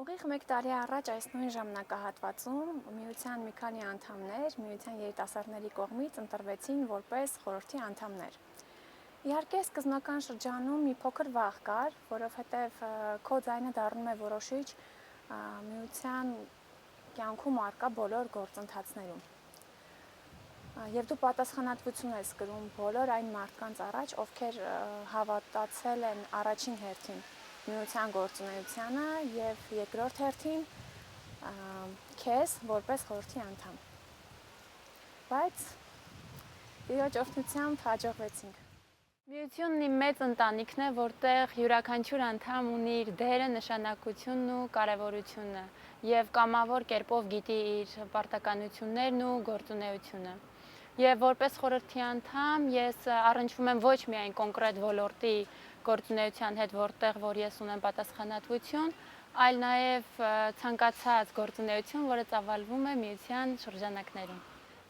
Ուղիղ 1 տարի առաջ այս նույն ժամանակահատվածում միության մի քանի անդամներ միության երիտասարդների կողմից ընտրվեցին որպես խորհրդի անդամներ։ Իհարկե, սկզբնական շրջանում մի փոքր վախ կար, որովհետև քո ձայնը դառնում է որոշիչ միության կյանքում առկա բոլոր գործընթացներում։ Եվ դու պատասխանատվություն ես կրում բոլոր այն մարդկանց առաջ, ովքեր հավատացել են առաջին հերթին միության գործունեությանը եւ երկրորդ հերթին քեզ որպես խորհրդի անդամ։ Բայց իրոք օրհնությամբ հաջողվեցինք։ Միությունն իմ մեծ ընտանիքն է, որտեղ յուրաքանչյուր անդամ ունի իր դերը, նշանակությունն ու կարևորությունը եւ կամավոր կերպով գիտի իր պարտականություններն ու գործունեությունը։ Եվ որպես խորհրդի անդամ ես առնչվում եմ ոչ միայն կոնկրետ ոլորտի գործունեության հետ, որտեղ որ ես ունեմ պատասխանատվություն, այլ նաև ցանկացած գործունեություն, որը ծավալվում է միության շրջանակներում։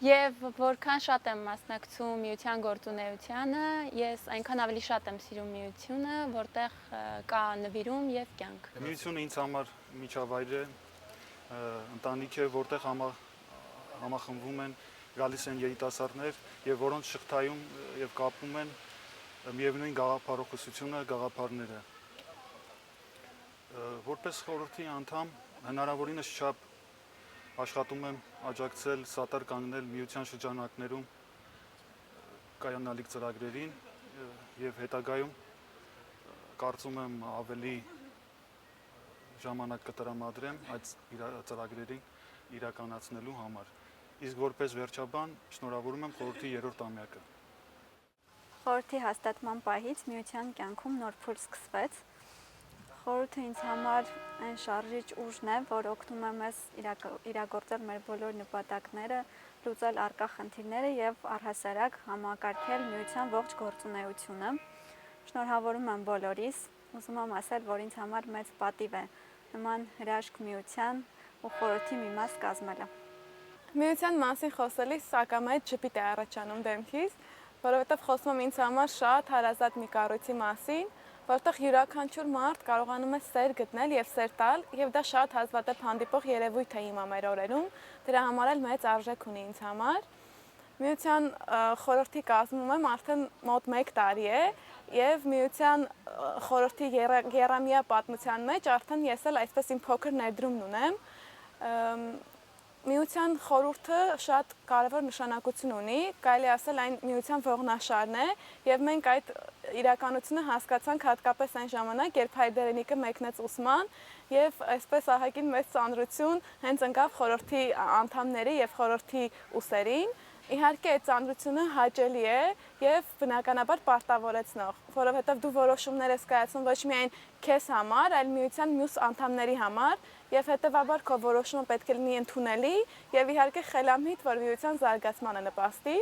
Եվ որքան շատ եմ մասնակցում միության գործունեությանը, ես այնքան ավելի շատ եմ սիրում միությունը, որտեղ կա նվիրում եւ կյանք։ Միությունը ինձ համար միջավայր է, ընտանիք է, որտեղ համախմբվում են, գալիս են երիտասարդներ եւ որոնց շղթայում եւ կապում են միևնույն գաղափարախոսությունը, գաղափարները։ Որպես խորհրդի անդամ հնարավորինս չափ աշխատում եմ աջակցել սատար կանգնել միության շրջանակներում կայանալիք ծրագրերին եւ հետագայում կարծում եմ ավելի ժամանակ կտրամադրեմ այդ ծրագրերին իրականացնելու համար։ Իսկ որպես վերջաբան շնորհավորում եմ խորհրդի 3-րդ ամյակը։ Խորհրդի հաստատման պահից միության կյանքում նոր փուլ սկսվեց։ Խորհուրդը ինձ համար այն շարժիչ ուժն է, որ օգնում է մեզ իրագործել մեր բոլոր նպատակները, լուծել առկա խնդիրները եւ առհասարակ համակարգել միության ողջ գործունեությունը։ Շնորհավորում եմ բոլորիս, ուզում եմ ասել, որ ինձ համար մեծ պատիվ է նման հրաշք միության ու խորհրդի մի մաս կազմելը։ Միության մասին խոսելիս ակամայից ժպիտ է առաջանում դեմքիս, որովհետև խոսում եմ ինձ համար շատ հարազատ մի կառույցի մասին, որտեղ յուրաքանչյուր մարդ կարողանում է սեր գտնել եւ սեր տալ, եւ դա շատ հազվադեպ հանդիպող երևույթ է իմ մեր օրերում, դրա համար էլ մեծ արժեք ունի ինձ համար։ Միության խորհրդի կազմում եմ արդեն մոտ 1 տարի է, եւ միության խորհրդի եռամյա պատմության մեջ արդեն ես էլ այսպես իմ փոքր ներդրումն ունեմ։ Միության խորհուրդը շատ կարևոր նշանակություն ունի, կարելի ասել այն միության ողնաշարն է, եւ մենք այդ իրականությունը հասկացանք հատկապես այն ժամանակ, երբ Հայրդերենիկը մեկնեց ուսման, եւ այսպես ահագին մեծ ծանրություն հենց ընկավ խորհրդի անդամների եւ խորհրդի ուսերին։ Իհարկե այդ ծանրությունը հաճելի է եւ բնականաբար պարտավորեցնող, որովհետեւ դու որոշումներ ես կայացնում ոչ միայն քեզ համար, այլ միության մյուս անդամների համար եւ հետեւաբար քո որոշումը պետք է լինի ընդունելի եւ իհարկե խելամիտ, որ միության զարգացմանը նպաստի։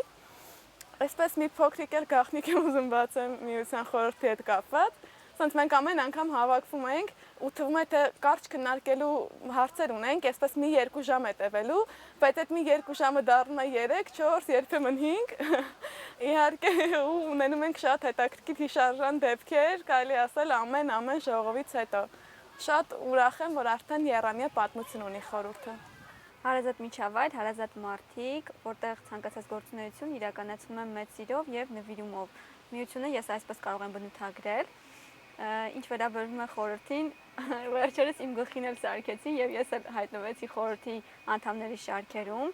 Այսպես մի փոքրիկ էլ գաղտնիք եմ ուզում բացեմ միության խորհրդի հետ կապված։ Ոնց մենք ամեն անգամ հավաքվում ենք ու թվում է թե կարճ քննարկելու հարցեր ունենք, այսպես մի 2 ժամ է տևելու, բայց այդ մի 2 ժամը դառնում է 3, 4, երբեմն 5։ Իհարկե ու ունենում ենք շատ հետաքրքիր հիշարժան դեպքեր, կարելի ասել ամեն ժողովից հետո։ Շատ ուրախ եմ, որ արդեն եռամյա պատմություն ունի խորհուրդը։ Հարազատ միջավայր, հարազատ մարդիկ, որտեղ ցանկացած գործունեություն իրականացվում է մեծ սիրով եւ նվիրումով։ Միությունը ես այսպես կարող եմ բնութագրել։ Ինչ վերաբերում է խորհրդին, վերջերս իմ գլխին էլ սարքեցին եւ ես էլ հայտնվեցի խորհրդի անդամների շարքերում։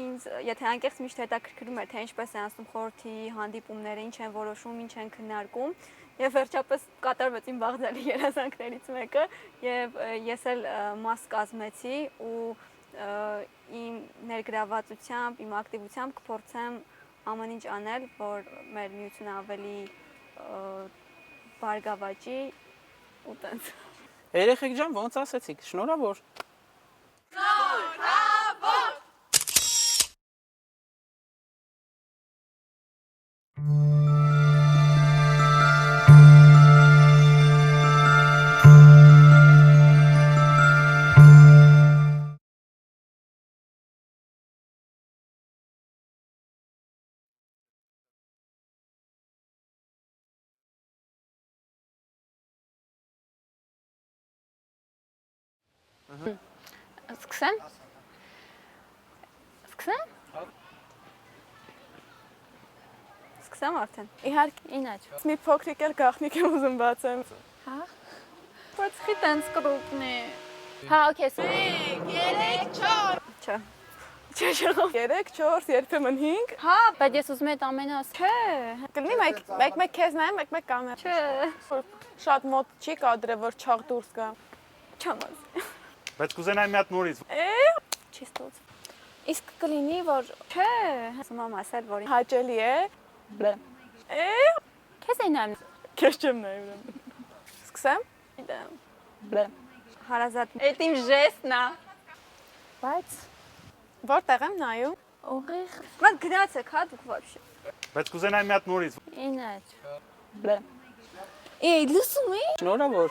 Ինձ եթե անկեղծ միշտ հետաքրքրում էր, թե ինչպես է անցնում խորհրդի հանդիպումները, ինչ են որոշում, ինչ են քննարկում, եւ վերջապես կատարվեց իմ վաղձալի երազանքներից մեկը եւ ես էլ մաս կազմեցի ու իմ ներգրավվածությամբ, իմ ակտիվությամբ կփորձեմ ամեն ինչ անել, որ մեր միությունը ավելի բարգավաճի ու տենց։ Երեխեք ջան, ոնց ասեցիք, շնորհավոր։ Սկսեմ։ Սկսեմ։ Սկսեմ արդեն։ Իհարկե, Ինաչ։ մի փոքրիկ էլ գաղտնիք եմ ուզում բացեմ։ Հա։ Բայց խի տենց կրուկնի։ Հա, օքեյ, Չէ։ Չէ, 3, 4, երբեմն 5։ Հա, բայց ես ուզում եմ այդ ամենը ասել։ չէ։ Կլինի մեկ քեզ նայեմ, մեկ կամեր։ Չէ։ Շատ մոտ չի կադրը, որ չաղ դուրս գա։ Չամաս։ Բայց կուզենայի մի հատ նորից։ Չի ստոց։ Իսկ կլինի, որ Չէ։ Ուզում եմ ասել, որ Հաճելի է։ Բլե։ Քեզ այն նայում։ Քեզ չեմ նայում ուրեմն։ Սկսեմ։ Բլե։ հարազատ Այդ իմ ժեստն է։ բայց Որտեղ եմ նայում։ ուղիղ Ման գնացեք, հա, դուք вообще։ Բայց կուզենայի մի հատ նորից։ Ինաչ։ Բլե։ Էй, լսում ես։ Շնորհավոր։